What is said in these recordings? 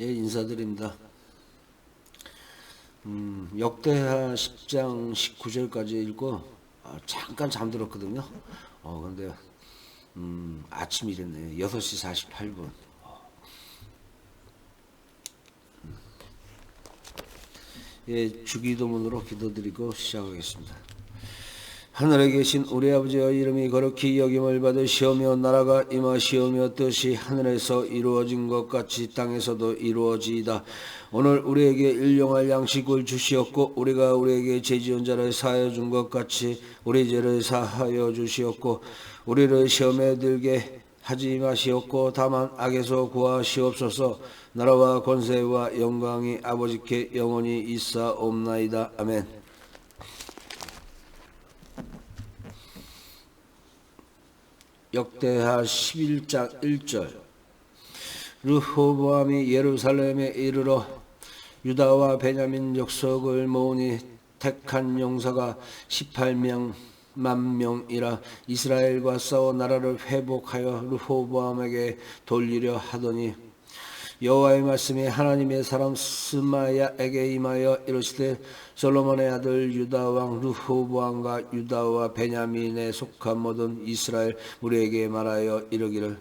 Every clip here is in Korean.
예, 인사드립니다. 역대하 10장 19절까지 읽고 잠깐 잠들었거든요. 근데 아침 일이네요. 6시 48분. 예, 주기도문으로 기도드리고 시작하겠습니다. 하늘에 계신 우리 아버지여, 이름이 거룩히 여김을 받으시오며 나라가 임하시오며 뜻이 하늘에서 이루어진 것 같이 땅에서도 이루어지이다. 오늘 우리에게 일용할 양식을 주시옵고 우리가 우리에게 죄지은 자를 사하여 준 것 같이 우리 죄를 사하여 주시옵고 우리를 시험에 들게 하지 마시옵고 다만 악에서 구하시옵소서. 나라와 권세와 영광이 아버지께 영원히 있사옵나이다. 아멘. 역대하 11장 1절. 르호보암이 예루살렘에 이르러 유다와 베냐민 족속을 모으니 택한 용사가 18만 명이라. 이스라엘과 싸워 나라를 회복하여 르호보암에게 돌리려 하더니 여호와의 말씀이 하나님의 사람 스마야에게 임하여 이르시되, 솔로몬의 아들 유다 왕 르호보암과 유다와 베냐민에 속한 모든 이스라엘 무리에게 말하여 이르기를,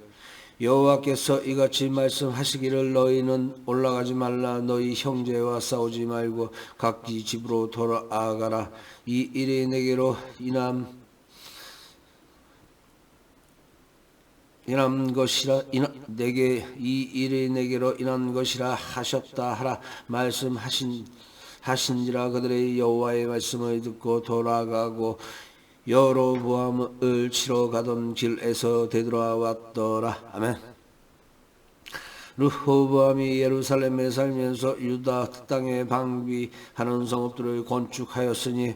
여호와께서 이같이 말씀하시기를, 너희는 올라가지 말라. 너희 형제와 싸우지 말고 각기 집으로 돌아가라. 이 일이 내게로 인한 것이라, 내게 이 일이 내게로 인한 것이라 하셨다 하라 말씀하신지라. 그들의 여호와의 말씀을 듣고 돌아가고 여로보암을 치러 가던 길에서 되돌아왔더라. 아멘. 르호보암이 예루살렘에 살면서 유다 땅에 방비하는 성읍들을 건축하였으니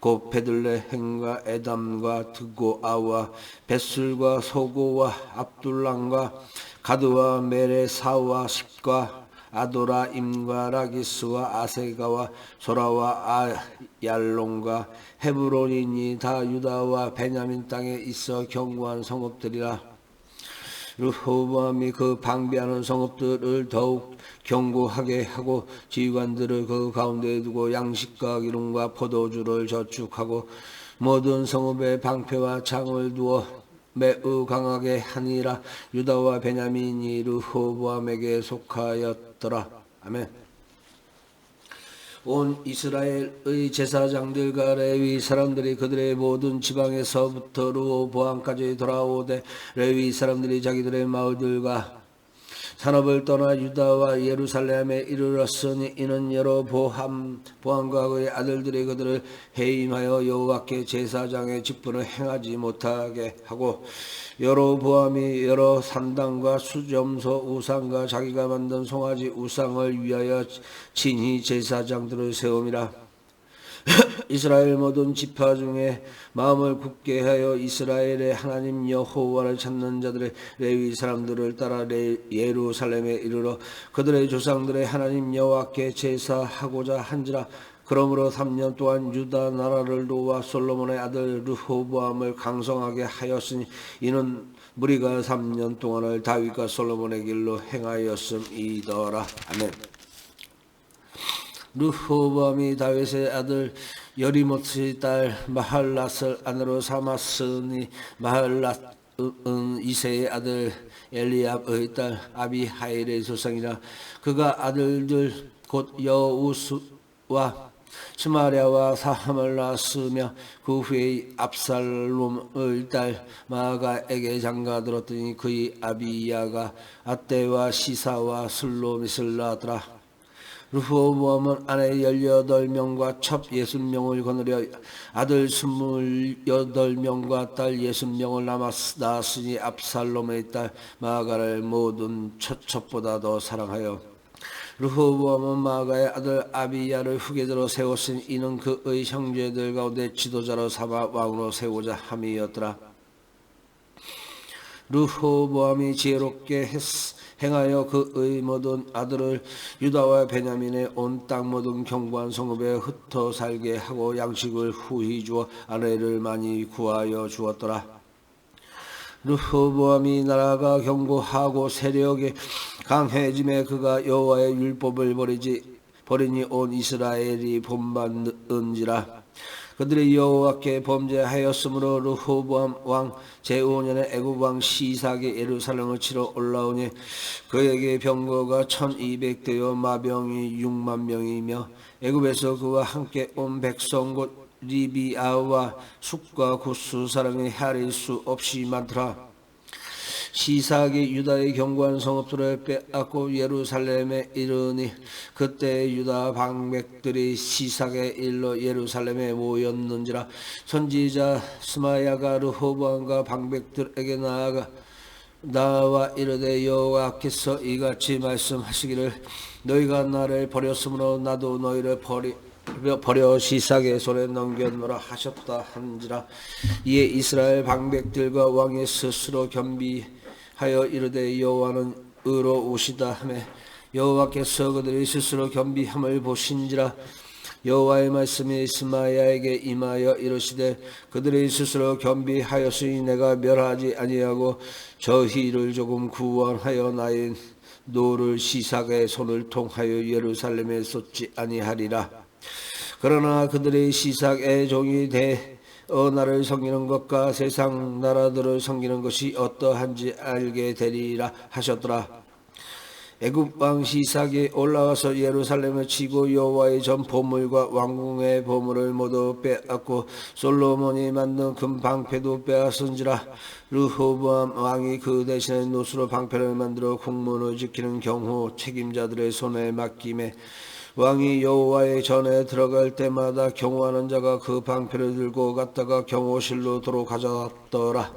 곧 베들레헴과 에담과 드고아와 벳술과 소고와 압둘람과 가드와 메레사와 십과 아도라임과 라기스와 아세가와 소라와 아얄론과 헤브론이니 다 유다와 베냐민 땅에 있어 견고한 성읍들이라. 르호보암이 그 방비하는 성읍들을 더욱 견고하게 하고 지휘관들을 그 가운데에 두고 양식과 기름과 포도주를 저축하고 모든 성읍에 방패와 창을 두어 매우 강하게 하니라. 유다와 베냐민이 르호보암에게 속하였더라. 아멘. 온 이스라엘의 제사장들과 레위 사람들이 그들의 모든 지방에서부터 르호보암까지 돌아오되, 레위 사람들이 자기들의 마을들과 산업을 떠나 유다와 예루살렘에 이르렀으니, 이는 여로보암과 그의 아들들이 그들을 해임하여 여호와께 제사장의 직분을 행하지 못하게 하고, 여로보암이 여러 산당과 수점소 우상과 자기가 만든 송아지 우상을 위하여 친히 제사장들을 세움이라. 이스라엘 모든 지파 중에 마음을 굳게 하여 이스라엘의 하나님 여호와를 찾는 자들의 레위 사람들을 따라 예루살렘에 이르러 그들의 조상들의 하나님 여호와께 제사하고자 한지라. 그러므로 3년 동안 유다 나라를 놓아 솔로몬의 아들 르호보암을 강성하게 하였으니, 이는 무리가 3년 동안을 다윗과 솔로몬의 길로 행하였음이더라. 아멘. 르호보암이 다윗의 아들 여리모트의 딸 마할랏을 아내로 삼았으니, 마할랏은 이새의 아들 엘리압의 딸 아비하일의 조상이라. 그가 아들들 곧 여우스와 스마랴와 사함을 낳았으며, 그 후에 압살롬의 딸 마아가에게 장가들었더니 그의 아비야가 아떼와 시사와 슬로밋을 낳았더라. 르호보암은 아내 18명과 첩 60명을 거느려 아들 28명과 딸 60명을 낳았으니, 압살롬의 딸 마아가를 모든 첩보다 더 사랑하여 르호보암은 마아가의 아들 아비야를 후계자로 세웠으니, 이는 그의 형제들 가운데 지도자로 삼아 왕으로 세우자 함이었더라. 르호보암이 지혜롭게 행하여 그의 모든 아들을 유다와 베냐민의 온 땅 모든 견고한 성읍에 흩어 살게 하고 양식을 후히 주어 아내를 많이 구하여 주었더라. 르호보암이 나라가 견고하고 세력이 강해짐에 그가 여호와의 율법을 버리니 온 이스라엘이 본받은지라. 그들이 여호와께 범죄하였으므로 르호보암 왕 제5년에 애굽 왕 시삭이 예루살렘을 치러 올라오니 그에게 병거가 1200대요 마병이 6만 명이며 애굽에서 그와 함께 온 백성 곧 리비아와 숫과 구스 사람이 헤아릴 수 없이 많더라. 시삭이 유다의 견고한 성읍들을 빼앗고 예루살렘에 이르니 그때 유다 방백들이 시삭의 일로 예루살렘에 모였는지라. 선지자 스마야가 르호보암과 방백들에게 나와 이르되 여호와께서 이같이 말씀하시기를 너희가 나를 버렸으므로 나도 너희를 버려 시삭의 손에 넘겨놓으라 하셨다 한지라. 이에 이스라엘 방백들과 왕이 스스로 겸비하여 이르되 여호와는 의로우시다 하매 여호와께서 그들이 스스로 겸비함을 보신지라. 여호와의 말씀이 스마야에게 임하여 이르시되 그들이 스스로 겸비하였으니 내가 멸하지 아니하고 저희를 조금 구원하여 나의 노를 시삭의 손을 통하여 예루살렘에 쏟지 아니하리라. 그러나 그들의 시삭의 종이 되어 나를 섬기는 것과 세상 나라들을 섬기는 것이 어떠한지 알게 되리라 하셨더라. 애굽 왕 시삭이 올라와서 예루살렘을 치고 여호와의 전 보물과 왕궁의 보물을 모두 빼앗고 솔로몬이 만든 금 방패도 빼앗은지라. 르호보암 왕이 그 대신에 노수로 방패를 만들어 국문을 지키는 경호 책임자들의 손에 맡김에 왕이 여호와의 전에 들어갈 때마다 경호하는 자가 그 방패를 들고 갔다가 경호실로 도로 가져왔더라.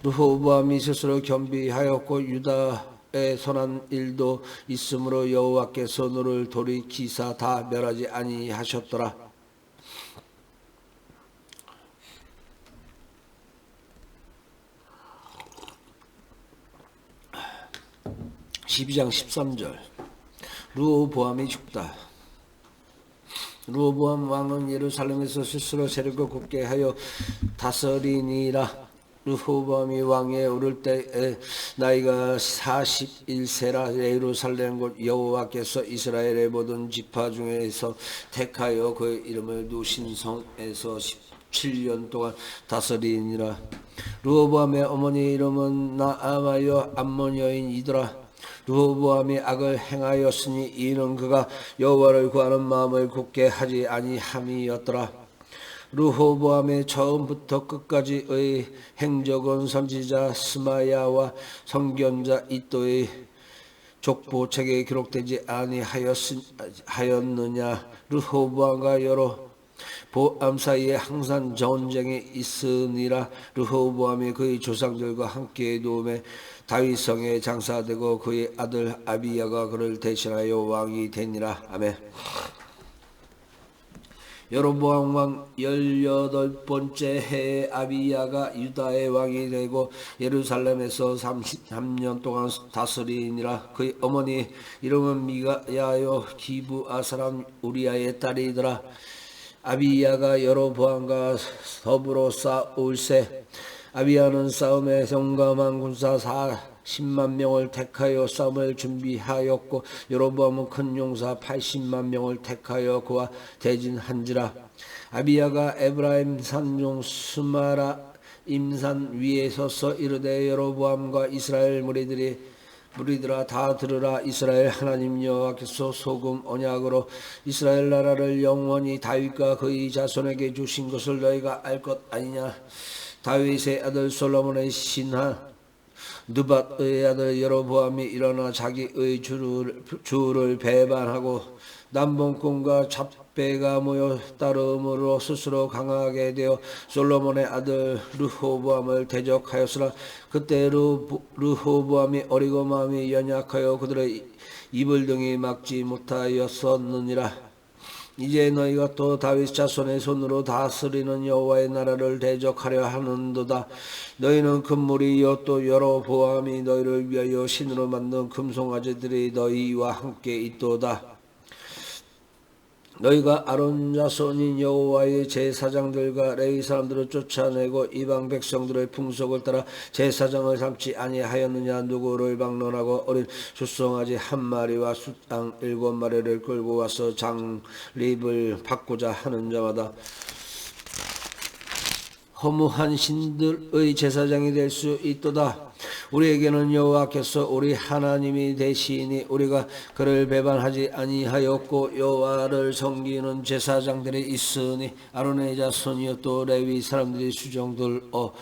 르호보암이 스스로 겸비하였고 유다의 선한 일도 있으므로 여호와께서 너를 돌이키사 다 멸하지 아니하셨더라. 12장 13절. 르호보암이 죽다. 르호보암 왕은 예루살렘에서 스스로 세력을 굳게 하여 다스리니라. 르호보암이 왕에 오를 때에 나이가 41세라. 예루살렘 곧 여호와께서 이스라엘의 모든 지파 중에서 택하여 그의 이름을 두신 성에서 17년 동안 다스리니라. 르호보암의 어머니 이름은 나아마여 암몬 여인이더라. 르호보암이 악을 행하였으니 이는 그가 여호와를 구하는 마음을 굳게 하지 아니함이었더라. 르호보암의 처음부터 끝까지의 행적은 선지자 스마야와 선견자 이도의 족보책에 기록되지 아니하였느냐. 르호보암과 여로보암 사이에 항상 전쟁이 있으니라. 르호보암이 그의 조상들과 함께 도움에 다윗성에 장사되고 그의 아들 아비야가 그를 대신하여 왕이 되니라. 아멘. 여로보암 왕 18번째 해에 아비야가 유다의 왕이 되고 예루살렘에서 33년 동안 다스리니라. 그의 어머니 이름은 미가야요 기브아 사람 우리아의 딸이더라. 아비야가 여로보암과 더불어 싸울세. 아비야는 싸움에 용감한 군사 40만 명을 택하여 싸움을 준비하였고 여로보암은 큰 용사 80만 명을 택하여 그와 대진한지라. 아비야가 에브라임 산중 스마라 임산 위에 서서 이르되 여로보암과 이스라엘 무리들아 다 들으라. 이스라엘 하나님 여호와께서 소금 언약으로 이스라엘 나라를 영원히 다윗과 그의 자손에게 주신 것을 너희가 알 것 아니냐. 다윗의 아들 솔로몬의 신하 느밧의 아들 여로보암이 일어나 자기의 주를 배반하고 남봉꾼과 잡배가 모여 따름으로 스스로 강하게 되어 솔로몬의 아들 르호보암을 대적하였으나 그때 르호보암이 어리고 마음이 연약하여 그들의 입을 등이 막지 못하였었느니라. 이제 너희가 또 다윗 자손의 손으로 다스리는 여호와의 나라를 대적하려 하는도다. 너희는 금물이요 또 여로보암이 너희를 위하여 신으로 만든 금송아지들이 너희와 함께 있도다. 너희가 아론 자손인 여호와의 제사장들과 레위 사람들을 쫓아내고 이방 백성들의 풍속을 따라 제사장을 삼지 아니하였느냐. 누구를 방론하고 어린 숫송아지 한 마리와 숫양 7마리를 끌고 와서 장립을 받고자 하는 자마다 허무한 신들의 제사장이 될 수 있도다. 우리에게는 여호와께서 우리 하나님이 되시니 우리가 그를 배반하지 아니하였고 여호와를 섬기는 제사장들이 있으니 아론의 자손이요 또 레위 사람들이 수종들어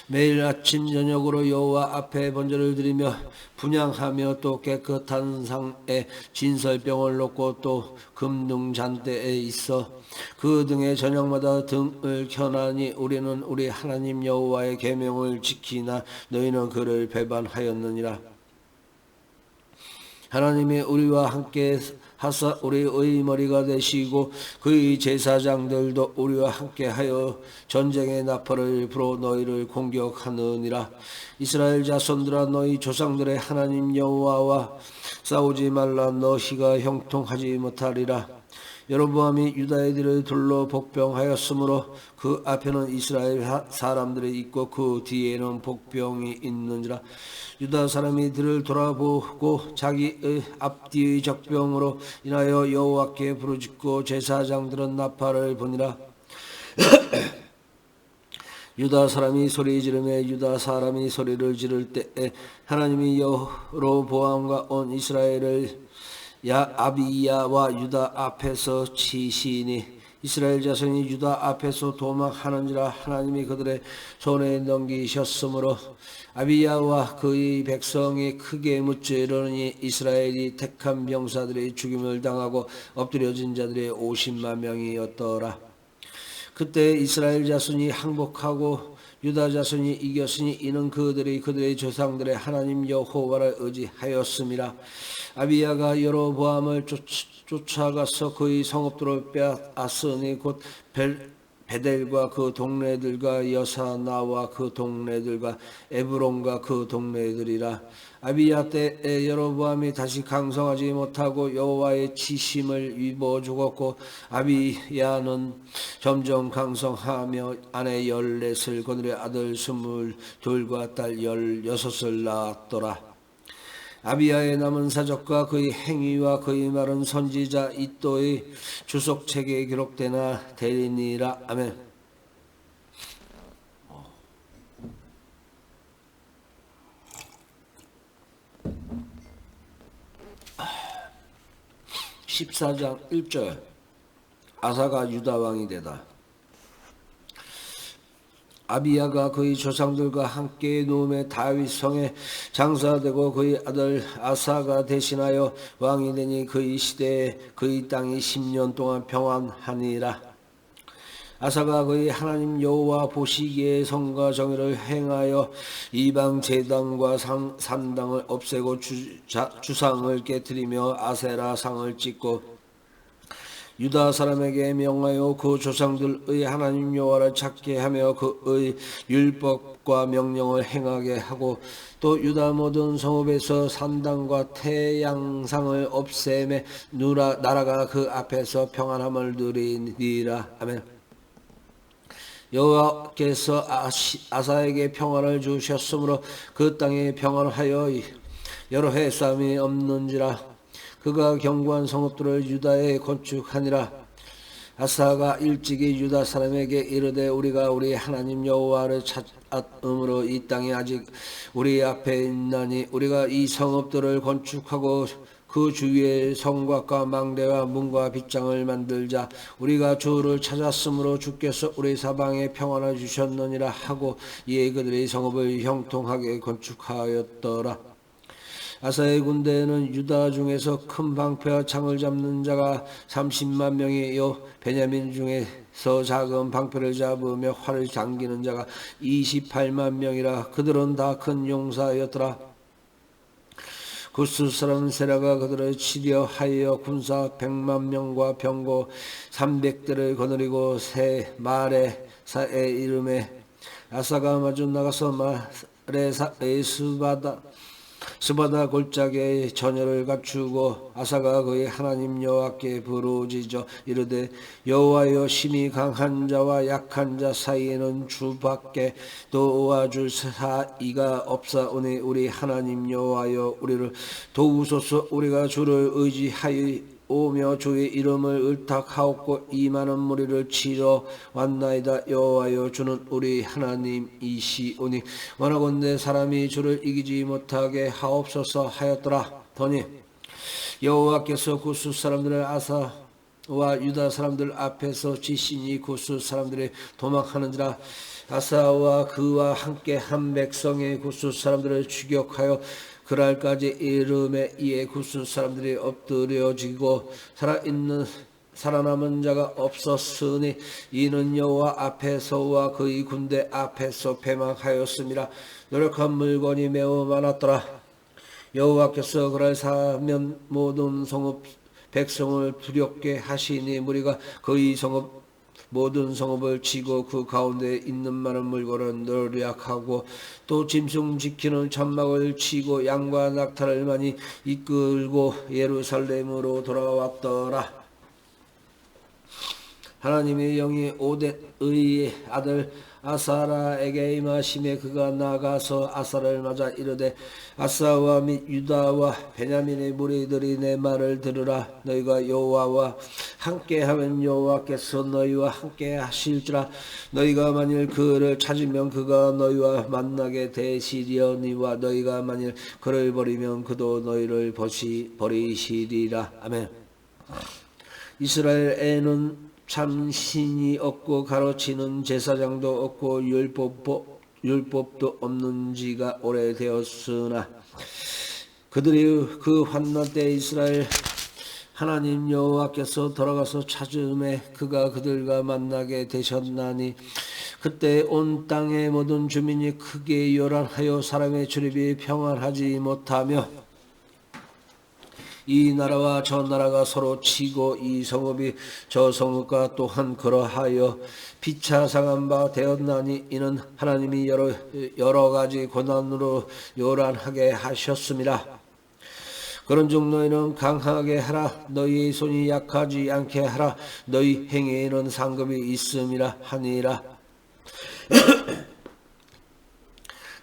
매일 아침 저녁으로 여호와 앞에 번제를 드리며 분향하며 또 깨끗한 상에 진설병을 놓고 또 금등 잔대에 있어 그 등에 저녁마다 등을 켜나니 우리는 우리 하나님 여호와의 계명을 지키나 너희는 그를 배반하였느니라. 하나님이 우리와 함께 하사 우리의 머리가 되시고 그의 제사장들도 우리와 함께하여 전쟁의 나팔을 불어 너희를 공격하느니라. 이스라엘 자손들아 너희 조상들의 하나님 여호와와 싸우지 말라. 너희가 형통하지 못하리라. 여로보암이 유다 애들을 둘러 복병하였으므로 그 앞에는 이스라엘 사람들이 있고 그 뒤에는 복병이 있는지라. 유다 사람이 들을 돌아보고 자기의 앞뒤의 적병으로 인하여 여호와께 부르짖고 제사장들은 나팔을 부니라. 유다 사람이 소리 지르며 유다 사람이 소리를 지를 때에 하나님이 여로보암과 온 이스라엘을 아비야와 유다 앞에서 치시니 이스라엘 자손이 유다 앞에서 도망하는지라. 하나님이 그들의 손에 넘기셨으므로 아비야와 그의 백성이 크게 무찌르니 이스라엘이 택한 병사들의 죽임을 당하고 엎드려진 자들의 50만 명이었더라. 그때 이스라엘 자손이 항복하고 유다 자손이 이겼으니 이는 그들의 조상들의 하나님 여호와를 의지하였음이라. 아비야가 여로보암을 쫓아가서 그의 성읍들을 빼앗으니 곧 베델과 그 동네들과 여사나와 그 동네들과 에브론과 그 동네들이라. 아비야 때에 여로보암이 다시 강성하지 못하고 여호와의 치심을 입어 죽었고 아비야는 점점 강성하며 아내 14을 거느려 아들 22과 딸 16을 낳았더라. 아비야의 남은 사적과 그의 행위와 그의 말은 선지자 이또의 주석책에 기록되나 되리니라. 아멘. 14장 1절 아사가 유다 왕이 되다. 아비야가 그의 조상들과 함께 누움에 다윗 성에 장사되고 그의 아들 아사가 대신하여 왕이 되니 그의 시대에 그의 땅이 10년 동안 평안하니라. 아사가 그의 하나님 여호와 보시기에 성과 정의를 행하여 이방 제단과 산당을 없애고 주상을 깨뜨리며 아세라 상을 찍고 유다 사람에게 명하여 그 조상들의 하나님 여호와를 찾게 하며 그의 율법과 명령을 행하게 하고 또 유다 모든 성읍에서 산당과 태양상을 없애매 나라가 그 앞에서 평안함을 누리니라. 아멘. 여호와께서 아사에게 평안을 주셨으므로 그 땅에 평안하여 여러 해 싸움이 없는지라. 그가 견고한 성읍들을 유다에 건축하니라. 아사가 일찍이 유다 사람에게 이르되 우리가 우리 하나님 여호와를 찾음으로 이 땅이 아직 우리 앞에 있나니 우리가 이 성읍들을 건축하고 그 주위에 성곽과 망대와 문과 빗장을 만들자. 우리가 주를 찾았으므로 주께서 우리 사방에 평안을 주셨느니라 하고 이에 그들이 성읍을 형통하게 건축하였더라. 아사의 군대에는 유다 중에서 큰 방패와 창을 잡는 자가 30만 명이요 베냐민 중에서 작은 방패를 잡으며 활을 당기는 자가 28만 명이라. 그들은 다 큰 용사였더라. 구스 사람 세라가 그들을 치려 하여 군사 100만 명과 병거 300대를 거느리고 새 마레사의 이름에 아사가 마주 나가서 마레사의 스바다 스바다 골짜기에 전열을 갖추고 아사가 그의 하나님 여호와께 부르짖어 이르되 여호와여 심히 강한 자와 약한 자 사이에는 주밖에 도와줄 사이가 없사오니 우리 하나님 여호와여 우리를 도우소서. 우리가 주를 의지하여 오며 주의 이름을 의탁하옵고 이 많은 무리를 치러 왔나이다. 여호와여 주는 우리 하나님이시오니 원하건대 사람이 주를 이기지 못하게 하옵소서 하였더라. 더니 여호와께서 구스 사람들을 아사와 유다 사람들 앞에서 지시니 구스 사람들이 도망하는지라. 아사와 그와 함께 한 백성의 구스 사람들을 추격하여 그날까지 이름에 이에 구스 사람들이 엎드려지고 살아남은 자가 없었으니 이는 여호와 앞에서와 그의 군대 앞에서 패망하였습니다. 노력한 물건이 매우 많았더라. 여호와께서 그날 사면 모든 성읍 백성을 두렵게 하시니 무리가 그의 성읍 모든 성읍을 치고 그 가운데 있는 많은 물건을 노략하고 또 짐승 지키는 천막을 치고 양과 낙타를 많이 이끌고 예루살렘으로 돌아왔더라. 하나님의 영이 오뎃의 아들 아사라에게 임하심에 그가 나가서 아사를 맞아 이르되 아사와 및 유다와 베냐민의 무리들이 내 말을 들으라. 너희가 여호와와 함께하면 여호와께서 너희와 함께 하실지라. 너희가 만일 그를 찾으면 그가 너희와 만나게 되시려니와 너희가 만일 그를 버리면 그도 너희를 버리시리라. 아멘. 이스라엘에는 참 신이 없고 가르치는 제사장도 없고 율법도 없는 지가 오래되었으나 그들이 그 환난 때 이스라엘 하나님 여호와께서 돌아가서 찾음에 그가 그들과 만나게 되셨나니 그때 온 땅의 모든 주민이 크게 요란하여 사람의 출입이 평안하지 못하며 이 나라와 저 나라가 서로 치고 이 성읍이 저 성읍과 또한 그러하여 비차상한 바 되었나니 이는 하나님이 여러 가지 고난으로 요란하게 하셨습니다. 그런즉 너희는 강하게 하라. 너희의 손이 약하지 않게 하라. 너희 행위에는 상급이 있음이라 하니라.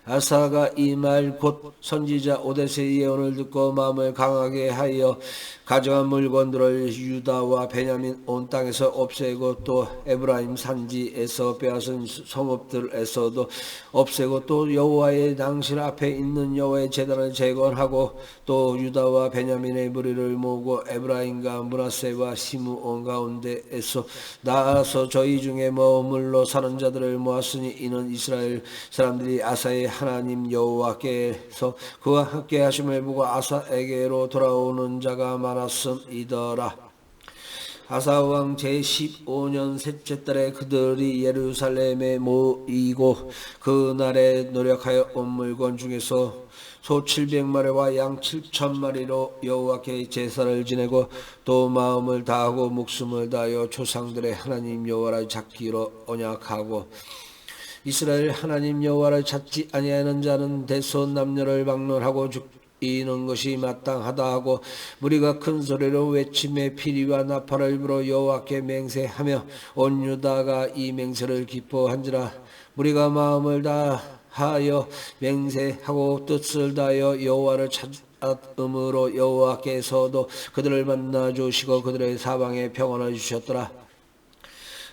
아사가 이 말 곧 선지자 오뎃의 예언을 듣고 마음을 강하게 하여 가져간 물건들을 유다와 베냐민 온 땅에서 없애고 또 에브라임 산지에서 빼앗은 성읍들에서도 없애고 또 여호와의 낭실 앞에 있는 여호와의 제단을 재건하고 또 유다와 베냐민의 무리를 모으고 에브라임과 므낫세와 시므온 가운데에서 나아서 저희 중에 머물러 사는 자들을 모았으니 이는 이스라엘 사람들이 아사의 하나님 여호와께서 그와 함께 하심을 보고 아사에게로 돌아오는 자가 많았음이더라. 아사 왕 제15년 셋째 달에 그들이 예루살렘에 모이고 그날에 노력하여 온 물건 중에서 소 700마리와 양 7,000마리로 여호와께 제사를 지내고 또 마음을 다하고 목숨을 다하여 조상들의 하나님 여호와를 찾기로 언약하고 이스라엘 하나님 여호와를 찾지 아니하는 자는 대소 남녀를 막론하고 죽이는 것이 마땅하다 하고 무리가 큰 소리로 외침에 피리와 나팔을 불어 여호와께 맹세하며 온 유다가 이 맹세를 기뻐한지라. 무리가 마음을 다하여 맹세하고 뜻을 다하여 여호와를 찾음으로 여호와께서도 그들을 만나 주시고 그들의 사방에 평안을 주셨더라.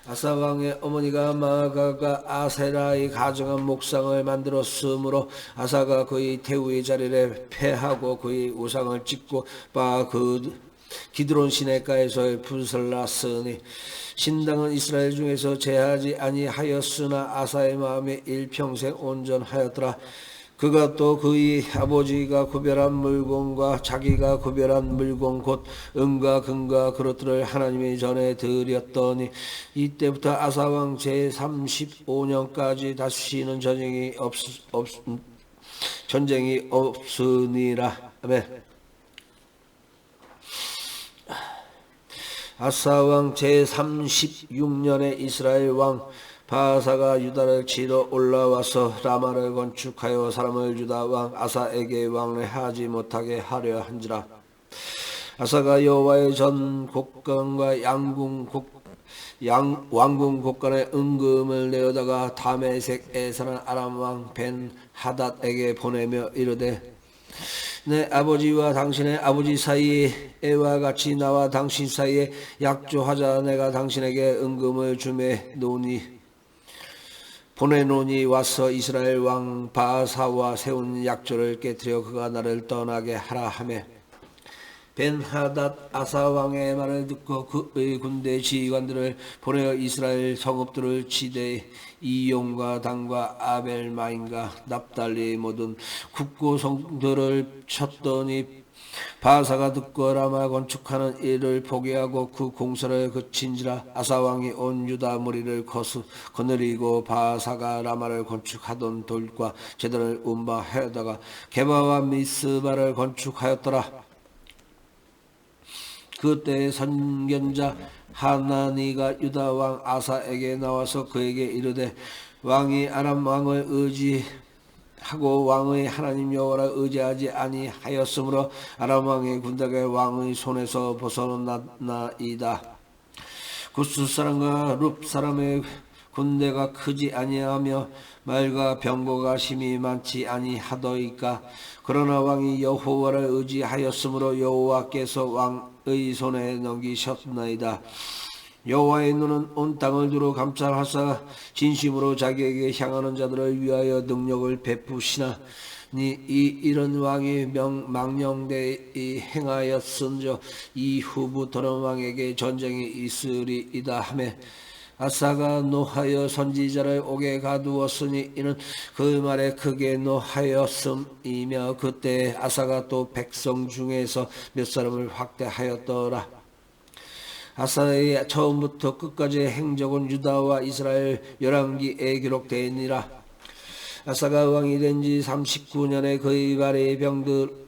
아사 왕의 어머니가 마아가가 아세라의 가정한 목상을 만들었으므로 아사가 그의 태우의 자리를 폐하고 그의 우상을 찢고 그 기드론 시내가에서 불살랐으니 신당은 이스라엘 중에서 제하지 아니하였으나 아사의 마음이 일평생 온전하였더라. 그가 또 그의 아버지가 구별한 물건과 자기가 구별한 물건 곧 은과 금과 그릇들을 하나님의 전에 드렸더니 이때부터 아사왕 제35년까지 다시는 전쟁이 없으니라. 아멘. 아사왕 제36년에 이스라엘 왕 바사가 유다를 치러 올라와서 라마를 건축하여 사람을 유다 왕 아사에게 왕래하지 못하게 하려 한지라. 아사가 여호와의 전 곡간과 왕궁 곡간에 은금을 내어다가 다메섹에 사는 아람 왕 벤 하닷에게 보내며 이르되 내 아버지와 당신의 아버지 사이에와 같이 나와 당신 사이에 약조하자. 내가 당신에게 은금을 보내노니 와서 이스라엘 왕 바사와 세운 약조를 깨뜨려 그가 나를 떠나게 하라 하매 벤하닷 아사 왕의 말을 듣고 그의 군대 지휘관들을 보내어 이스라엘 성읍들을 치되 이용과 단과 아벨마임과 납달리 모든 국고성들을 쳤더니 바사가 듣고 라마 건축하는 일을 포기하고 그 공사를 그친지라. 아사 왕이 온 유다 무리를 거느리고 바사가 라마를 건축하던 돌과 제단을 운바하여다가 게바와 미스바를 건축하였더라. 그때 선견자 하나니가 유다 왕 아사에게 나와서 그에게 이르되 왕이 아람 왕을 의지하고 왕의 하나님 여호와를 의지하지 아니하였으므로 아람 왕의 군대가 왕의 손에서 벗어났나이다. 구스 사람과 룹 사람의 군대가 크지 아니하며 말과 병거가 심히 많지 아니하더이까. 그러나 왕이 여호와를 의지하였으므로 여호와께서 왕의 손에 넘기셨나이다. 여호와의 눈은 온 땅을 두루 감찰하사 진심으로 자기에게 향하는 자들을 위하여 능력을 베푸시나니 이런 왕이 망령되이 행하였은저 이후부터는 왕에게 전쟁이 있으리이다 하매 아사가 노하여 선지자를 옥에 가두었으니 이는 그 말에 크게 노하였음이며 그때 아사가 또 백성 중에서 몇 사람을 확대하였더라. 아사의 처음부터 끝까지 행적은 유다와 이스라엘 열왕기에 기록되니라. 아사가 왕이 된 지 39년에 그의 발의 병들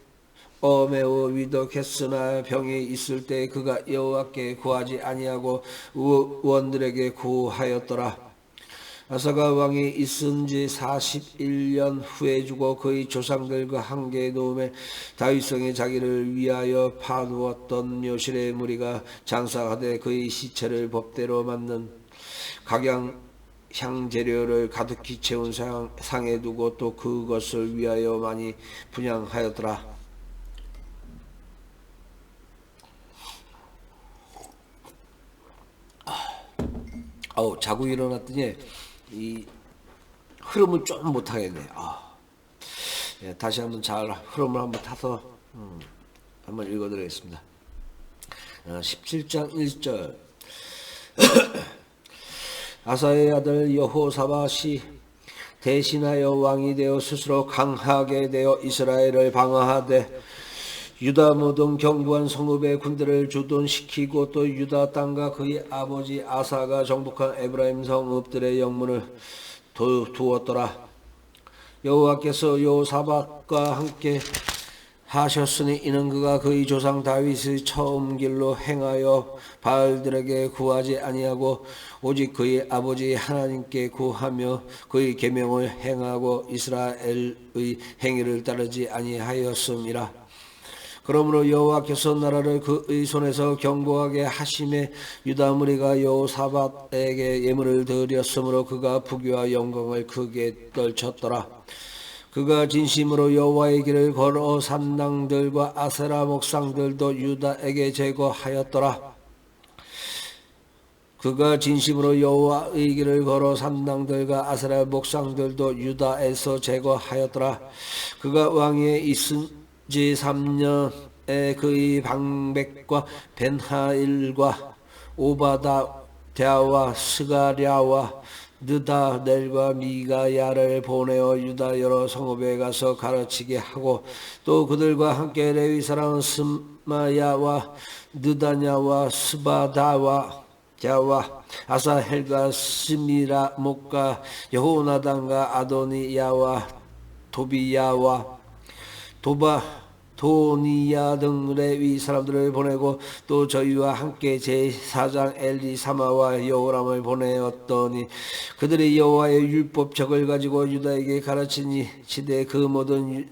매우 위독했으나 병이 있을 때 그가 여호와께 구하지 아니하고 의원들에게 구하였더라. 아사가 왕이 있은 지 41년 후에 죽어 그의 조상들과 함께 누움에 다윗성에 자기를 위하여 파두었던 묘실의 무리가 장사하되 그의 시체를 법대로 만든 각양 향재료를 가득히 채운 상에 두고 또 그것을 위하여 많이 분향하였더라. 자고 일어났더니 이 흐름을 좀 못하겠네. 예, 다시 한번 잘 흐름을 한번 타서 한번 읽어드리겠습니다. 17장 1절 아사의 아들 여호사밧이 대신하여 왕이 되어 스스로 강하게 되어 이스라엘을 방어하되 유다 모든 견고한 성읍의 군대를 주둔시키고 또 유다 땅과 그의 아버지 아사가 정복한 에브라임 성읍들의 영문을 두었더라. 여호와께서 여호사밧과 함께 하셨으니 이는 그가 그의 조상 다윗의 처음 길로 행하여 바알들에게 구하지 아니하고 오직 그의 아버지 하나님께 구하며 그의 계명을 행하고 이스라엘의 행위를 따르지 아니하였음이라. 그러므로 여호와께서 나라를 그의 손에서 견고하게 하심에 유다 무리가 여호사밧에게 예물을 드렸으므로 그가 부귀와 영광을 크게 떨쳤더라. 그가 진심으로 여호와의 길을 걸어 산당들과 아세라 목상들도 유다에게 제거하였더라. 그가 진심으로 여호와의 길을 걸어 산당들과 아세라 목상들도 유다에서 제거하였더라. 그가 왕위에 있은 지 3년에 그의 방백과 벤하일과 오바다랴와 스가랴와 느다넬과 미가야를 보내어 유다 여러 성읍에 가서 가르치게 하고 또 그들과 함께 레위 사람 스마야와 느다냐와 스바다와 자와 아사헬과 스미라목과 여호나단과 아도니야와 도비야와 도니야 등 레위 사람들을 보내고 또 저희와 함께 제4장 엘리사마와 여호람을 보내었더니 그들이 여호와의 율법책을 가지고 유다에게 가르치니 시대 그 모든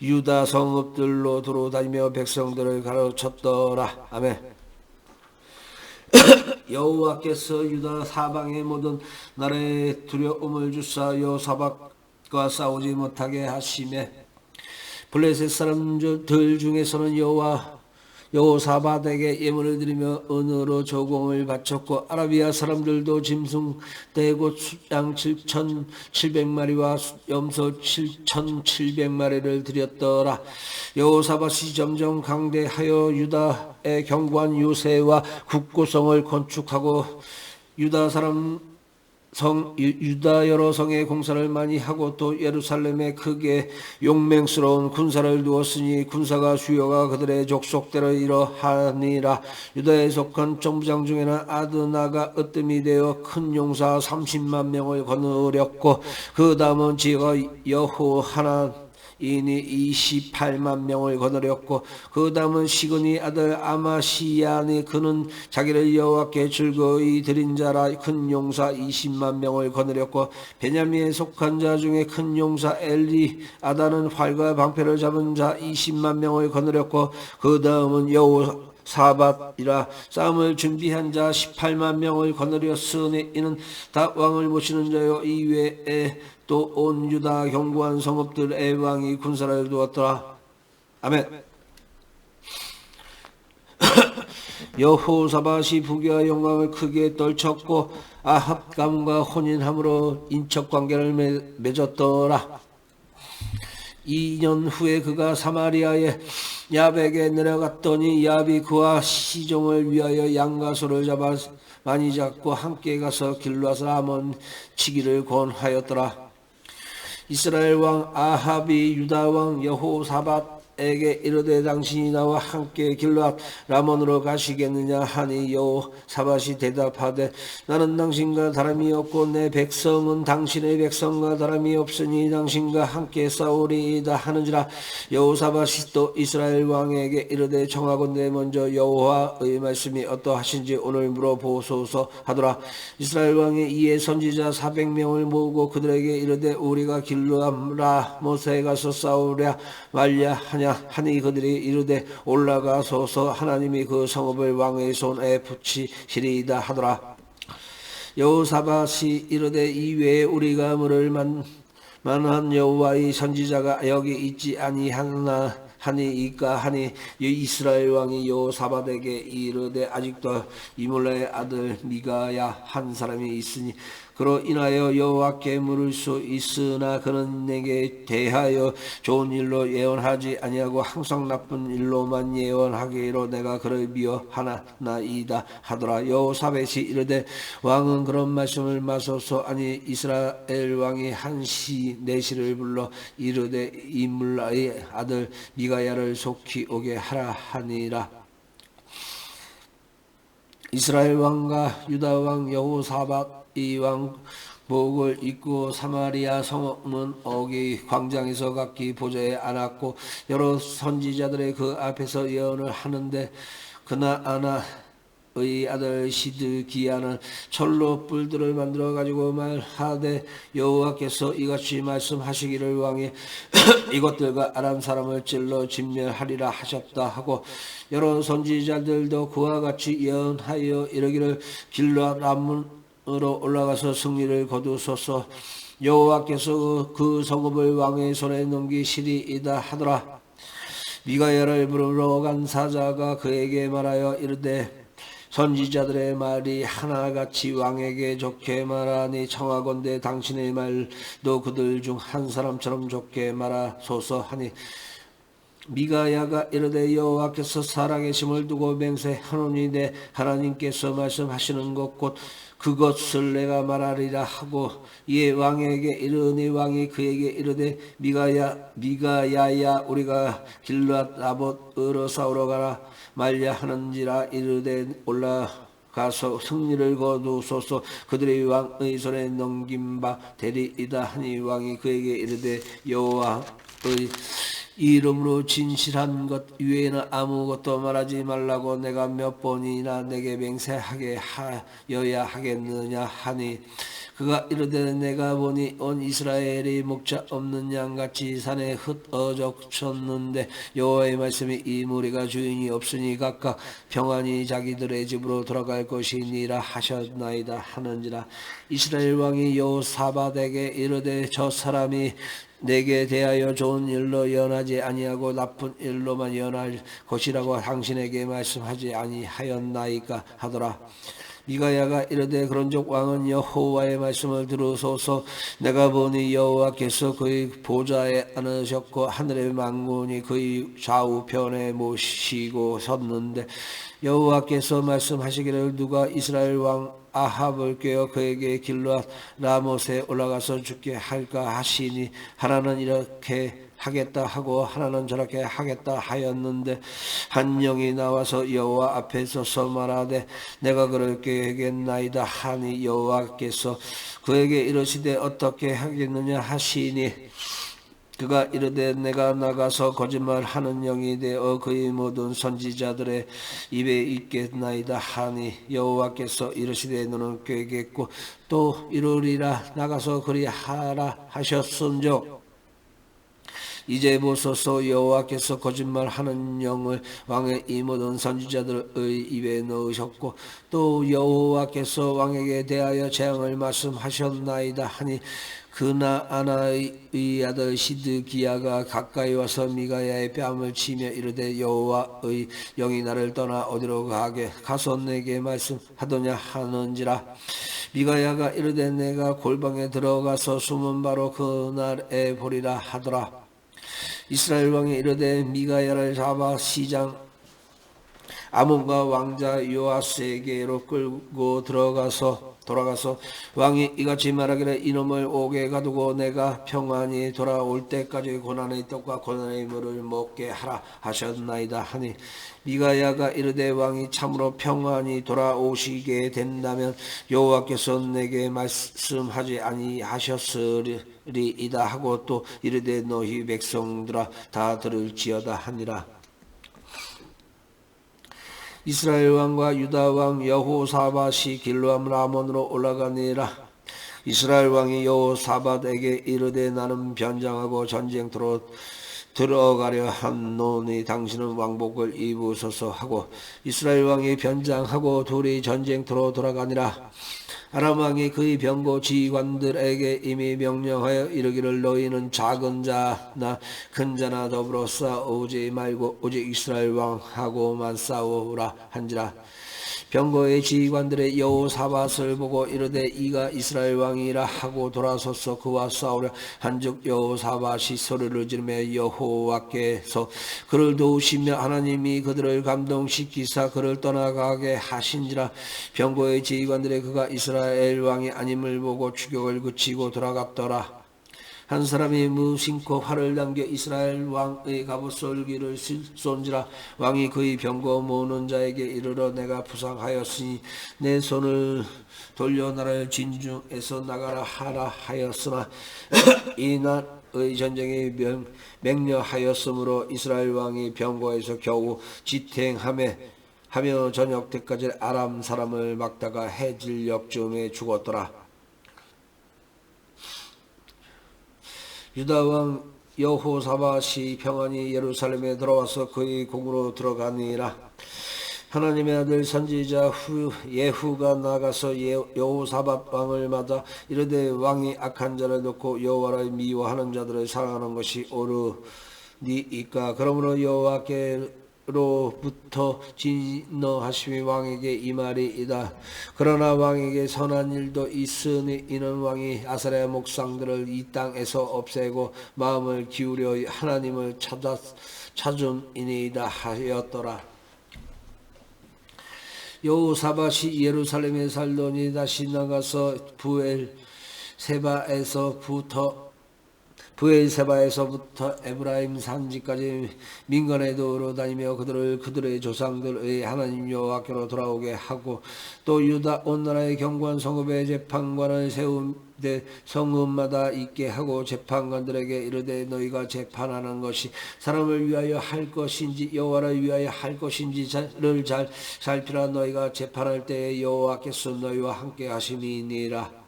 유다 성읍들로 돌아다니며 백성들을 가르쳤더라. 아멘. 여호와께서 유다 사방의 모든 나라에 두려움을 주사 여호사밧과 싸우지 못하게 하시매 블레셋 사람들 중에서는 여호사밧에게 예물을 드리며 은으로 조공을 바쳤고 아라비아 사람들도 짐승 떼고 양 7,700마리와 염소 7,700마리를 드렸더라. 여호사밧이 점점 강대하여 유다의 견고한 요새와 국고성을 건축하고 유다 여러 성에 공사를 많이 하고 또 예루살렘에 크게 용맹스러운 군사를 두었으니 군사가 수요가 그들의 족속대로 이러하니라. 유다에 속한 정부장 중에는 아드나가 으뜸이 되어 큰 용사 30만 명을 거느렸고 그 다음은 지가 여호하나인이 28만 명을 거느렸고 그 다음은 시그니 아들 아마시야니 그는 자기를 여호와께 즐거이 드린 자라 큰 용사 20만 명을 거느렸고 베냐민에 속한 자 중에 큰 용사 엘리아다는 활과 방패를 잡은 자 20만 명을 거느렸고 그 다음은 여호사밧이라 싸움을 준비한 자 18만 명을 거느렸으니 이는 다 왕을 모시는 자요 이외에 또 온 유다 견고한 성읍들의 왕이 군사를 두었더라. 아멘. 여호사밧이 부귀와 영광을 크게 떨쳤고 아합감과 혼인함으로 인척관계를 맺었더라. 2년 후에 그가 사마리아의 야백에 내려갔더니 야비 그와 시종을 위하여 양과 소를 잡아 많이 잡고 함께 가서 길르앗을 아몬 치기를 권하였더라. 이스라엘 왕 아합이 유다 왕 여호사밧에게 이르되 당신이 나와 함께 길르앗 라몬으로 가시겠느냐 하니 여호사밧이 대답하되 나는 당신과 다름이 없고 내 백성은 당신의 백성과 다름이 없으니 당신과 함께 싸우리이다 하는지라. 여호사밧이 또 이스라엘 왕에게 이르되 청하건대 먼저 여호와의 말씀이 어떠하신지 오늘 물어보소서 하더라. 이스라엘 왕이 이에 선지자 400명을 모으고 그들에게 이르되 우리가 길르앗 라못에 가서 싸우랴 말랴 하니 그들이 이르되 올라가소서 하나님이 그 성읍을 왕의 손에 붙이시리이다 하더라. 여호사밧이 이르되 이외에 우리가 물을 만한 여호와의 선지자가 여기 있지 아니하니이까 하니 이스라엘 왕이 여호사밧에게 이르되 아직도 이물라의 아들 미가야 한 사람이 있으니 그로 인하여 여호와께 물을 수 있으나 그는 내게 대하여 좋은 일로 예언하지 아니하고 항상 나쁜 일로만 예언하기로 내가 그를 미워하나이다 하더라. 여호사밧이 이르되 왕은 그런 말씀을 마소서. 아니 이스라엘 왕이 한시 내시를 불러 이르되 이물라의 아들 미가야를 속히 오게 하라 하니라. 이스라엘 왕과 유다 왕 여호사밧 이 왕복을 입고 사마리아 성읍은 어기 광장에서 각기 보좌에 앉았고 여러 선지자들의 그 앞에서 예언을 하는데 그나아나의 아들 시드기야는 철로 뿔들을 만들어 가지고 말하되 여호와께서 이같이 말씀하시기를 왕이 이것들과 아람 사람을 찔러 진멸하리라 하셨다 하고 여러 선지자들도 그와 같이 예언하여 이르기를 길르앗 라몬으로 올라가서 승리를 거두소서. 여호와께서 그 성읍을 왕의 손에 넘기시리이다 하더라. 미가야를 부르러 간 사자가 그에게 말하여 이르되 선지자들의 말이 하나같이 왕에게 좋게 말하니 청하건대 당신의 말도 그들 중 한 사람처럼 좋게 말하소서 하니 미가야가 이르되 여호와께서 살아계심을 두고 맹세하노니 내 하나님께서 말씀하시는 것 곧 그것을 내가 말하리라 하고 이에 왕에게 이르니 왕이 그에게 이르되 미가야야 우리가 길르앗 라못으로 싸우러 가라 말랴 하는지라. 이르되 올라가서 승리를 거두소서. 그들이 왕의 손에 넘긴 바 되리이다 하니 왕이 그에게 이르되 여호와의 이 이름으로 진실한 것 외에는 아무것도 말하지 말라고 내가 몇 번이나 내게 맹세하게 하여야 하겠느냐 하니 그가 이르되 내가 보니 온 이스라엘이 목자 없는 양같이 산에 흩어졌었는데 여호와의 말씀이 이 무리가 주인이 없으니 각각 평안히 자기들의 집으로 돌아갈 것이니라 하셨나이다 하는지라. 이스라엘 왕이 여호사밧에게 이르되 저 사람이 내게 대하여 좋은 일로 연하지 아니하고 나쁜 일로만 연할 것이라고 당신에게 말씀하지 아니하였나이까 하더라. 미가야가 이르되 그런즉 왕은 여호와의 말씀을 들으소서. 내가 보니 여호와께서 그의 보좌에 앉으셨고 하늘의 만군이 그의 좌우편에 모시고 섰는데 여호와께서 말씀하시기를 누가 이스라엘 왕 아합을 꾀어 그에게 길르앗 라못에 올라가서 죽게 할까 하시니 하나는 이렇게 하겠다 하고 하나는 저렇게 하겠다 하였는데 한 영이 나와서 여호와 앞에 서서 말하되 내가 그렇게 하겠나이다 하니 여호와께서 그에게 이르시되 어떻게 하겠느냐 하시니 그가 이르되 내가 나가서 거짓말하는 영이 되어 그의 모든 선지자들의 입에 있겠나이다 하니 여호와께서 이르시되 너는 꾀겠고 또 이르리라. 나가서 그리하라 하셨은즉 이제 보소서 여호와께서 거짓말하는 영을 왕의 이 모든 선지자들의 입에 넣으셨고 또 여호와께서 왕에게 대하여 재앙을 말씀하셨나이다 하니 그나아나의 아들 시드기야가 가까이 와서 미가야의 뺨을 치며 이르되 여호와의 영이 나를 떠나 어디로 가서 내게 말씀하더냐 하는지라. 미가야가 이르되 내가 골방에 들어가서 숨은 바로 그날에 보리라 하더라. 이스라엘 왕이 이르되 미가야를 잡아 시장 아몬과 왕자 요아스에게로 끌고 돌아가서 왕이 이같이 말하기를 이놈을 옥에 가두고 내가 평안히 돌아올 때까지 고난의 떡과 고난의 물을 먹게 하라 하셨나이다 하니 미가야가 이르되 왕이 참으로 평안히 돌아오시게 된다면 여호와께서 내게 말씀하지 아니하셨으리이다 하고 또 이르되 너희 백성들아 다 들을지어다 하니라. 이스라엘 왕과 유다 왕 여호사밧이 길르앗 라몬으로 올라가니라. 이스라엘 왕이 여호사밧에게 이르되 나는 변장하고 전쟁터로 들어가려 하노니 당신은 왕복을 입으소서 하고 이스라엘 왕이 변장하고 둘이 전쟁터로 돌아가니라. 아람 왕이 그의 병거 지휘관들에게 이미 명령하여 이르기를 너희는 작은 자나 큰 자나 더불어 싸우지 말고 오직 이스라엘 왕하고만 싸우라 한지라. 병거의 지휘관들의 여호사밧을 보고 이르되 이가 이스라엘 왕이라 하고 돌아서서 그와 싸우려 한즉 여호사밧이 소리를 지르며 여호와께서 그를 도우시며 하나님이 그들을 감동시키사 그를 떠나가게 하신지라. 병거의 지휘관들의 그가 이스라엘 왕이 아님을 보고 추격을 그치고 돌아갔더라. 한 사람이 무심코 활을 당겨 이스라엘 왕의 갑옷솔기를 쏜지라. 왕이 그의 병거 모으는 자에게 이르러 내가 부상하였으니 내 손을 돌려 나를 진중에서 나가라 하라 하였으나 이날의 전쟁에 맹렬하였으므로 이스라엘 왕이 병거에서 겨우 지탱하며 저녁 때까지 아람 사람을 막다가 해질녘쯤에 죽었더라. 유다 왕 여호사밧이 평안히 예루살렘에 들어와서 그의 궁으로 들어가니라. 하나님의 아들 선지자 예후가 나가서 여호사밧 왕을 맞아 이르되 왕이 악한 자를 놓고 여호와를 미워하는 자들을 사랑하는 것이 옳으니이까. 그러므로 여호와께로부터 진노하심이 왕에게 이 말이이다. 그러나 왕에게 선한 일도 있으니 이는 왕이 아사랴 목상들을 이 땅에서 없애고 마음을 기울여 하나님을 찾음이니이다 하였더라. 여호사밧이 예루살렘에 살더니 다시 나가서 부엘세바에서 부엘세바에서부터 에브라임 산지까지 민간의 도로 다니며 그들의 조상들의 하나님 여호와께로 돌아오게 하고 또 유다 온 나라의 경관 성읍에 재판관을 세우되 성읍마다 있게 하고 재판관들에게 이르되 너희가 재판하는 것이 사람을 위하여 할 것인지 여호와를 위하여 할 것인지를 잘 살피라. 너희가 재판할 때에 여호와께서 너희와 함께 하심이니라.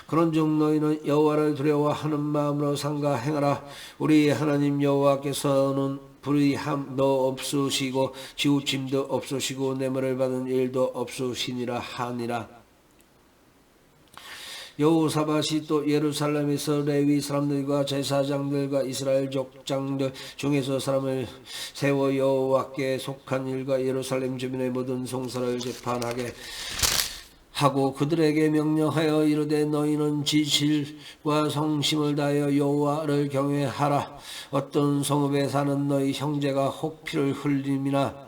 그런즉 너희는 여호와를 두려워하는 마음으로 삼가 행하라. 우리 하나님 여호와께서는 불의함도 없으시고 치우침도 없으시고 뇌물을 받은 일도 없으시니라 하니라. 여호사밧이 또 예루살렘에서 레위 사람들과 제사장들과 이스라엘 족장들 중에서 사람을 세워 여호와께 속한 일과 예루살렘 주민의 모든 송사를 재판하게 하고 그들에게 명령하여 이르되 너희는 진실과 성심을 다하여 여호와를 경외하라. 어떤 성읍에 사는 너희 형제가 혹 피를 흘림이나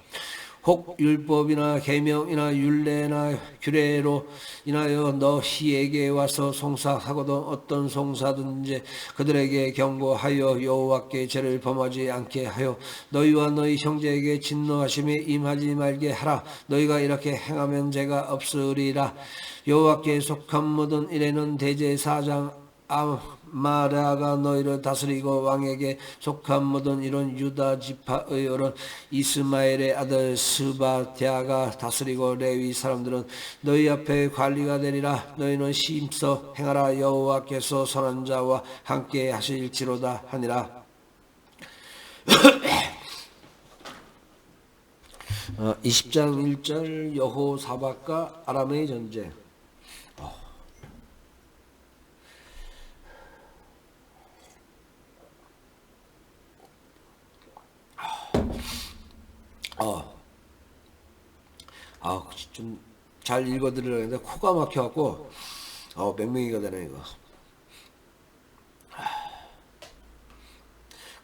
혹 율법이나 계명이나 율례나 규례로 인하여 너희에게 와서 송사하거든 어떤 송사든지 그들에게 경고하여 여호와께 죄를 범하지 않게 하여 너희와 너희 형제에게 진노하심에 임하지 말게 하라. 너희가 이렇게 행하면 죄가 없으리라. 여호와께 속한 모든 일에는 대제사장 아마랴가 너희를 다스리고 왕에게 속한 모든 이런 유다 지파의 어른 이스마엘의 아들 스바랴가 다스리고 레위 사람들은 너희 앞에 관리가 되리라. 너희는 힘써 행하라. 여호와께서 선한 자와 함께 하실지로다 하니라. 20장 1절 여호사밧과 아람의 전쟁. 좀 잘 읽어드리려고 했는데 코가 막혀갖고 맹맹이가 되네 이거.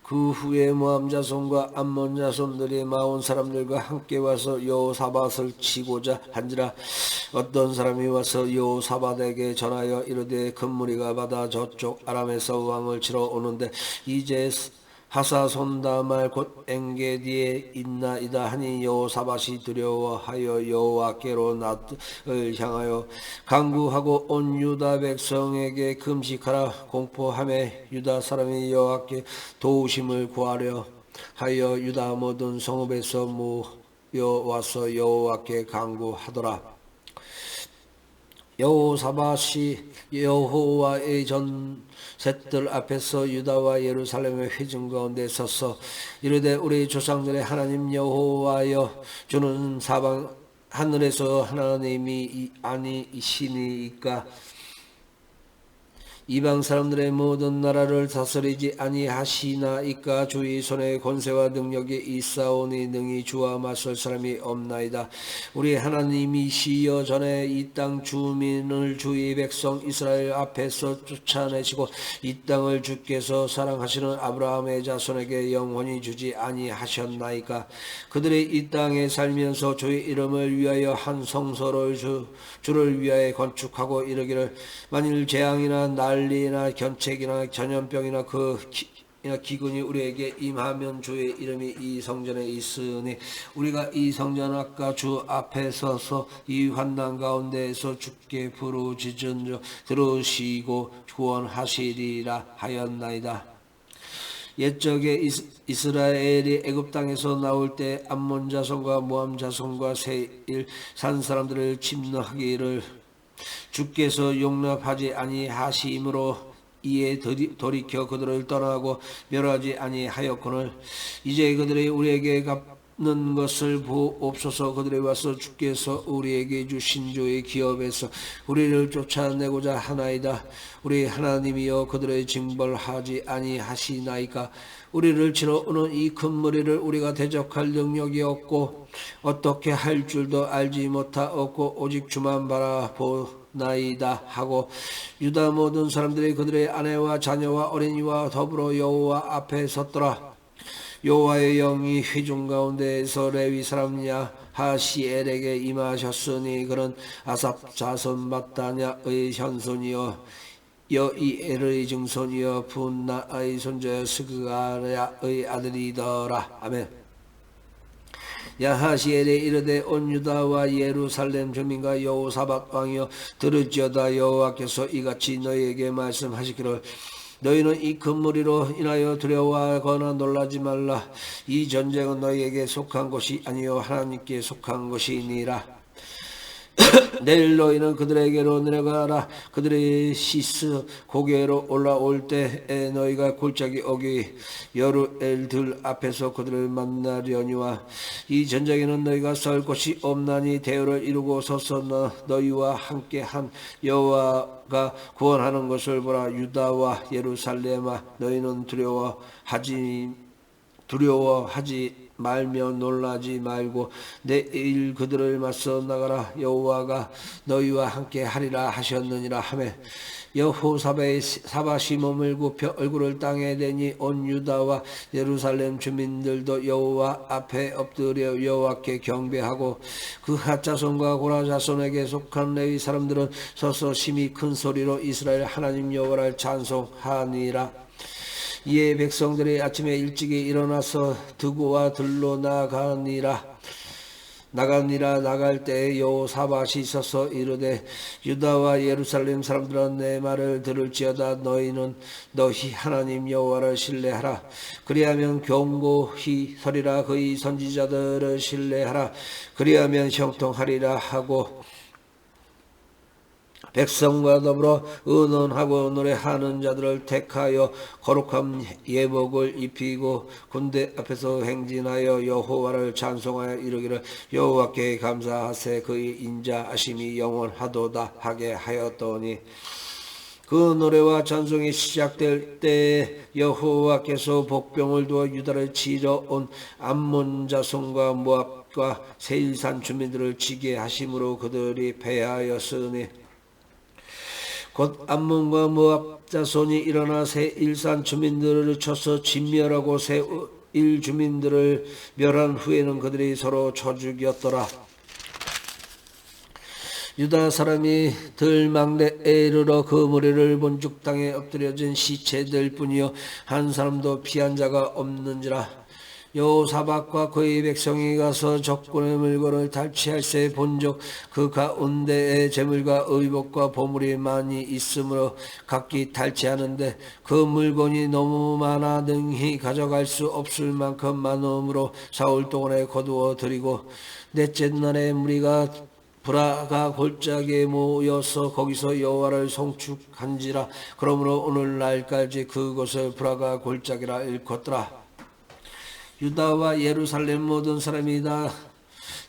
그 후에 모함 자손과 암몬 자손들이 마온 사람들과 함께 와서 여호사밧을 치고자 한지라. 어떤 사람이 와서 여호사밧에게 전하여 이르되 큰 무리가 바다 저쪽 아람에서 왕을 치러 오는데 이제 하사손다말 곧 엔게디에 있나이다 하니 여호사밧이 두려워하여 여호와께로 낯을 향하여 간구하고 온 유다 백성에게 금식하라. 공포함에 유다 사람이 여호와께 도우심을 구하려 하여 유다 모든 성읍에서 모여와서 여호와께 간구하더라. 여호사밧이 여호와의 전셋들 앞에서 유다와 예루살렘의 회중 가운데 서서 이르되 우리 조상들의 하나님 여호와여 주는 사방 하늘에서 하나님이 아니시니까 이방 사람들의 모든 나라를 다스리지 아니하시나이까. 주의 손에 권세와 능력이 있사오니 능히 주와 맞설 사람이 없나이다. 우리 하나님이시여 전에 이 땅 주민을 주의 백성 이스라엘 앞에서 쫓아내시고 이 땅을 주께서 사랑하시는 아브라함의 자손에게 영원히 주지 아니하셨나이까. 그들이 이 땅에 살면서 주의 이름을 위하여 한 성소를 주를 위하여 건축하고 이르기를 만일 재앙이나 난리나 견책이나 전염병이나 기근이 우리에게 임하면 주의 이름이 이 성전에 있으니 우리가 이 성전 앞과 주 앞에 서서 이 환난 가운데에서 주께 부르짖은 들으시고 구원하시리라 하였나이다. 옛적에 이스라엘이 애굽 땅에서 나올 때 암몬 자손과 모함 자손과 세일 산 사람들을 침노하기를 주께서 용납하지 아니하심으로 이에 돌이켜 그들을 떠나고 멸하지 아니하였거늘 이제 그들이 우리에게 갚는 것을 보옵소서. 그들이 와서 주께서 우리에게 주신 주의 기업에서 우리를 쫓아내고자 하나이다. 우리 하나님이여 그들의 징벌하지 아니하시나이까. 우리를 치러 오는 이 큰 무리를 우리가 대적할 능력이 없고 어떻게 할 줄도 알지 못하옵고 오직 주만 바라보나이다 하고 유다 모든 사람들이 그들의 아내와 자녀와 어린이와 더불어 여호와 앞에 섰더라. 여호와의 영이 회중 가운데에서 레위 사람 야하시엘에게 임하셨으니 그는 아삽 자손 마따냐의 현손이요 여이엘의 증손이여 분나의 손자여 스그아랴의 아들이더라. 아멘. 야하시엘에 이르되 온 유다와 예루살렘 주민과 여호사밧 왕이여 들을지어다. 여호와께서 이같이 너희에게 말씀하시기를 너희는 이 큰 무리로 인하여 두려워하거나 놀라지 말라. 이 전쟁은 너희에게 속한 것이 아니요 하나님께 속한 것이니라. 내일 너희는 그들에게로 내려가라. 그들의 시스 고개로 올라올 때에 너희가 골짜기 어귀 여루엘들 앞에서 그들을 만나려니와 이 전쟁에는 너희가 설 곳이 없나니 대열을 이루고 서서 너희와 함께한 여호와가 구원하는 것을 보라. 유다와 예루살렘아 너희는 두려워하지 말며 놀라지 말고 내일 그들을 맞서 나가라. 여호와가 너희와 함께 하리라 하셨느니라 하매 여호사밧이 몸을 굽혀 얼굴을 땅에 대니 온 유다와 예루살렘 주민들도 여호와 앞에 엎드려 여호와께 경배하고 그핫 자손과 고라 자손에게 속한 레위 사람들은 서서 심히 큰 소리로 이스라엘 하나님 여호와를 찬송하니라. 이에 백성들이 아침에 일찍이 일어나서 드고와 들로 나가니라. 나갈 때에 여호사밧이 서서 이르되 유다와 예루살렘 사람들은 내 말을 들을지어다. 너희는 너희 하나님 여호와를 신뢰하라. 그리하면 경고히 서리라. 그의 선지자들을 신뢰하라. 그리하면 형통하리라 하고 백성과 더불어 의논하고 노래하는 자들을 택하여 거룩한 예복을 입히고 군대 앞에서 행진하여 여호와를 찬송하여 이르기를 여호와께 감사하세. 그의 인자하심이 영원하도다 하게 하였더니 그 노래와 찬송이 시작될 때에 여호와께서 복병을 두어 유다를 치러 온 암몬 자손과 모압과 세일산 주민들을 치게 하심으로 그들이 패하였으니 곧 암몬과 모압 자손이 일어나 세일산 주민들을 쳐서 진멸하고 세일 주민들을 멸한 후에는 그들이 서로 쳐 죽였더라. 유다 사람이 들망대에 이르러 그 무리를 본죽 땅에 엎드려진 시체들 뿐이요 한 사람도 피한 자가 없는지라. 여호사밧과 그의 백성이 가서 적군의 물건을 탈취할새 본즉 그 가운데에 재물과 의복과 보물이 많이 있으므로 각기 탈취하는데 그 물건이 너무 많아 능히 가져갈 수 없을 만큼 많음으로 사흘 동안에 거두어 드리고 넷째 날에 무리가 브라가 골짜기에 모여서 거기서 여호와를 송축한지라. 그러므로 오늘날까지 그곳을 브라가 골짜기라 일컫더라. 유다와 예루살렘 모든 사람이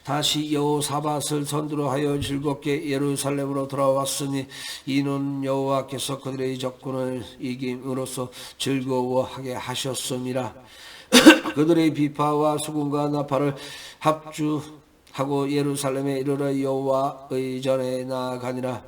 다시 여호사밧을 선두로 하여 즐겁게 예루살렘으로 돌아왔으니 이는 여호와께서 그들의 적군을 이김으로써 즐거워하게 하셨음이라. 그들의 비파와 수군과 나팔을 합주하고 예루살렘에 이르러 여호와의 전에 나아가니라.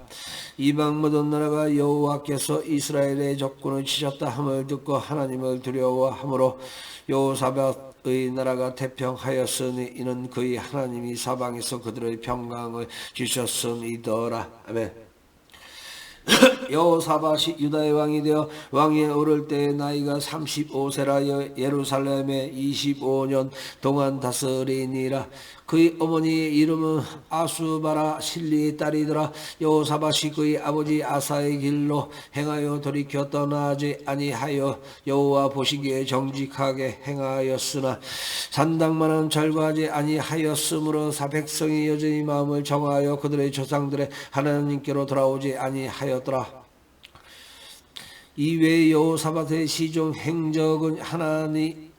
이방 모든 나라가 여호와께서 이스라엘의 적군을 치셨다 함을 듣고 하나님을 두려워함으로 여호사밧의 나라가 태평하였으니 이는 그의 하나님이 사방에서 그들의 평강을 주셨음이더라. 아멘. 여호사밧이 유다의 왕이 되어 왕위에 오를 때에 나이가 35세라 예루살렘에 25년 동안 다스리니라. 그의 어머니의 이름은 아수바라 실리의 딸이더라. 여호사밧이 그의 아버지 아사의 길로 행하여 돌이켜 떠나지 아니하여 여호와 보시기에 정직하게 행하였으나 산당만은 절거하지 아니하였으므로 백성이 여전히 마음을 정하여 그들의 조상들의 하나님께로 돌아오지 아니하였더라. 이외에 여호사밧의 시종 행적은 하나님의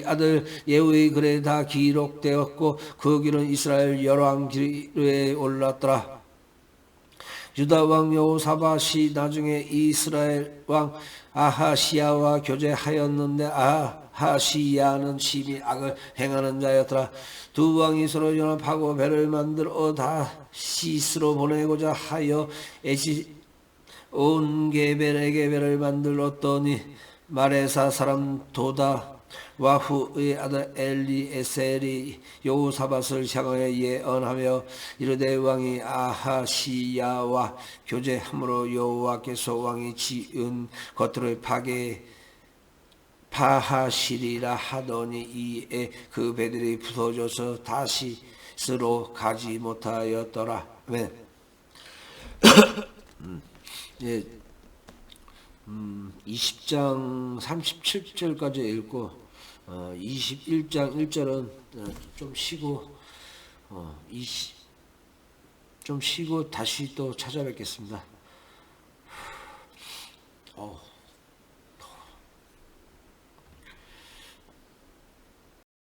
아들 예후의 글에 다 기록되었고 그 길은 이스라엘 열왕 기록에 올랐더라. 유다 왕 여호사밧이 나중에 이스라엘 왕 아하시야와 교제하였는데 아하시야는 심히 악을 행하는 자였더라. 두 왕이 서로 연합하고 배를 만들어 다시스로 보내고자 하여 온게벨에게 배를 만들었더니 마레사 사람 도다 와후의 아들 엘리에셀이 여호사밧을 향하여 예언하며 이르되 왕이 아하시야와 교제함으로 여호와께서 왕이 지은 것들을 파하시리라 하더니 이에 그 배들이 부서져서 다시스로 가지 못하였더라. 아멘. 예, 20장 37절까지 읽고 21장 1절은 좀 쉬고 좀 쉬고 다시 또 찾아뵙겠습니다.